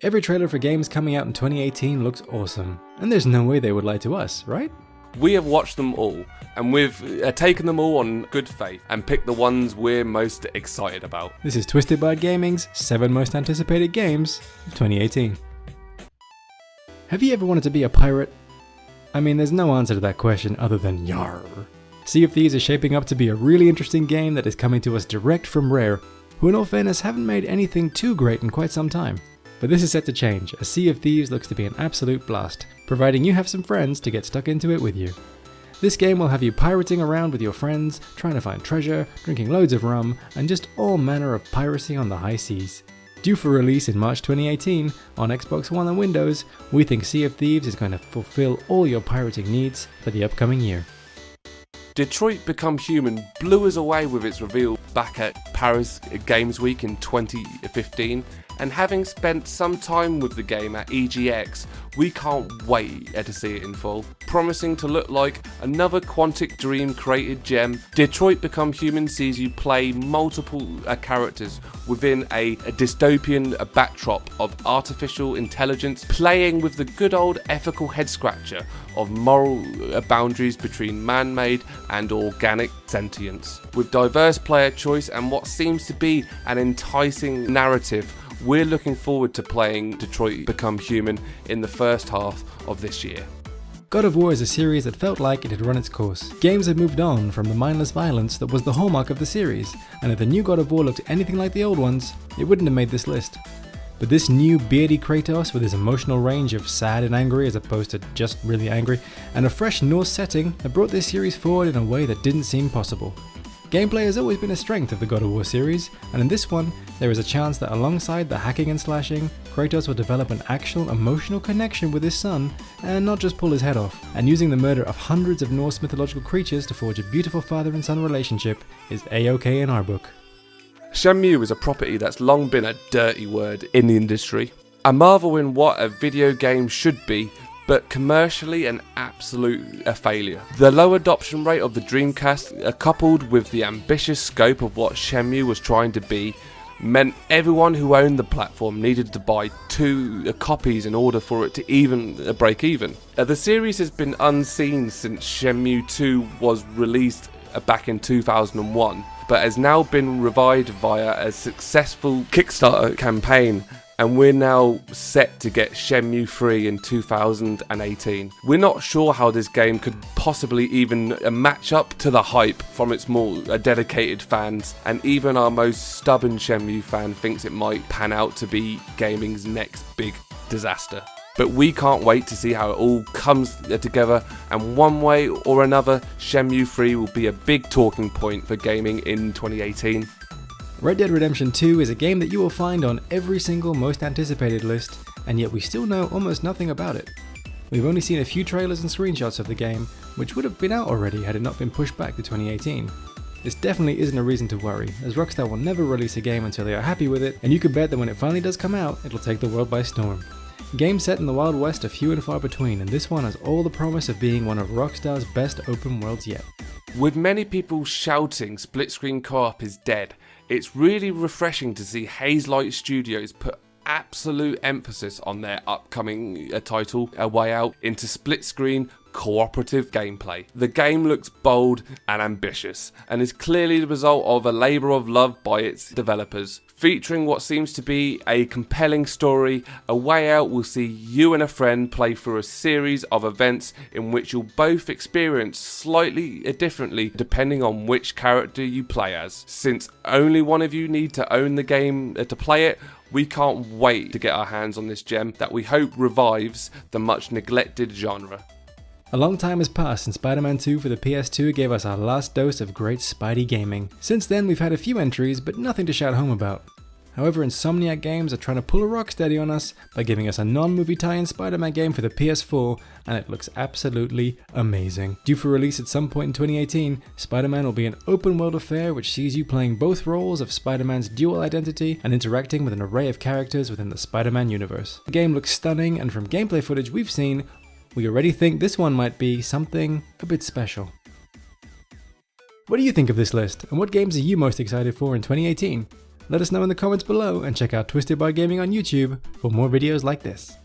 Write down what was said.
Every trailer for games coming out in 2018 looks awesome, and there's no way they would lie to us, right? We have watched them all, and we've taken them all on good faith and picked the ones we're most excited about. This is Twisted Bird Gaming's 7 most anticipated games of 2018. Have you ever wanted to be a pirate? I mean, there's no answer to that question other than YAR. Sea of Thieves is shaping up to be a really interesting game that is coming to us direct from Rare, who in all fairness haven't made anything too great in quite some time. But this is set to change, as Sea of Thieves looks to be an absolute blast, providing you have some friends to get stuck into it with you. This game will have you pirating around with your friends, trying to find treasure, drinking loads of rum, and just all manner of piracy on the high seas. Due for release in March 2018 on Xbox One and Windows, we think Sea of Thieves is going to fulfill all your pirating needs for the upcoming year. Detroit Become Human blew us away with its reveal back at Paris Games Week in 2015, and having spent some time with the game at EGX, we can't wait to see it in full. Promising to look like another Quantic Dream created gem, Detroit Become Human sees you play multiple characters within a dystopian backdrop of artificial intelligence, playing with the good old ethical head scratcher of moral boundaries between man-made and organic sentience. With diverse player choice and what seems to be an enticing narrative, we're looking forward to playing Detroit Become Human in the first half of this year. God of War is a series that felt like it had run its course. Games had moved on from the mindless violence that was the hallmark of the series, and if the new God of War looked anything like the old ones, it wouldn't have made this list. But this new beardy Kratos with his emotional range of sad and angry as opposed to just really angry, and a fresh Norse setting have brought this series forward in a way that didn't seem possible. Gameplay has always been a strength of the God of War series, and in this one, there is a chance that alongside the hacking and slashing, Kratos will develop an actual emotional connection with his son, and not just pull his head off. And using the murder of hundreds of Norse mythological creatures to forge a beautiful father and son relationship is A-OK in our book. Shenmue is a property that's long been a dirty word in the industry. A marvel in what a video game should be, but commercially an absolute failure. The low adoption rate of the Dreamcast, coupled with the ambitious scope of what Shenmue was trying to be, meant everyone who owned the platform needed to buy 2 copies in order for it to even break even. The series has been unseen since Shenmue 2 was released back in 2001, but has now been revived via a successful Kickstarter campaign, and we're now set to get Shenmue 3 in 2018. We're not sure how this game could possibly even match up to the hype from its more dedicated fans, and even our most stubborn Shenmue fan thinks it might pan out to be gaming's next big disaster. But we can't wait to see how it all comes together, and one way or another, Shenmue 3 will be a big talking point for gaming in 2018. Red Dead Redemption 2 is a game that you will find on every single most anticipated list, and yet we still know almost nothing about it. We've only seen a few trailers and screenshots of the game, which would have been out already had it not been pushed back to 2018. This definitely isn't a reason to worry, as Rockstar will never release a game until they are happy with it, and you can bet that when it finally does come out, it'll take the world by storm. Games set in the Wild West are few and far between, and this one has all the promise of being one of Rockstar's best open worlds yet. With many people shouting split-screen co-op is dead, it's really refreshing to see Hazelight Studios put absolute emphasis on their upcoming title, A Way Out, into split-screen cooperative gameplay. The game looks bold and ambitious, and is clearly the result of a labour of love by its developers. Featuring what seems to be a compelling story, A Way Out will see you and a friend play through a series of events in which you'll both experience slightly differently depending on which character you play as. Since only one of you need to own the game to play it, we can't wait to get our hands on this gem that we hope revives the much neglected genre. A long time has passed since Spider-Man 2 for the PS2 gave us our last dose of great Spidey gaming. Since then we've had a few entries, but nothing to shout home about. However, Insomniac Games are trying to pull a Rocksteady on us by giving us a non-movie tie-in Spider-Man game for the PS4, and it looks absolutely amazing. Due for release at some point in 2018, Spider-Man will be an open-world affair which sees you playing both roles of Spider-Man's dual identity and interacting with an array of characters within the Spider-Man universe. The game looks stunning, and from gameplay footage we've seen, we already think this one might be something a bit special. What do you think of this list, and what games are you most excited for in 2018? Let us know in the comments below and check out Twisted by Gaming on YouTube for more videos like this.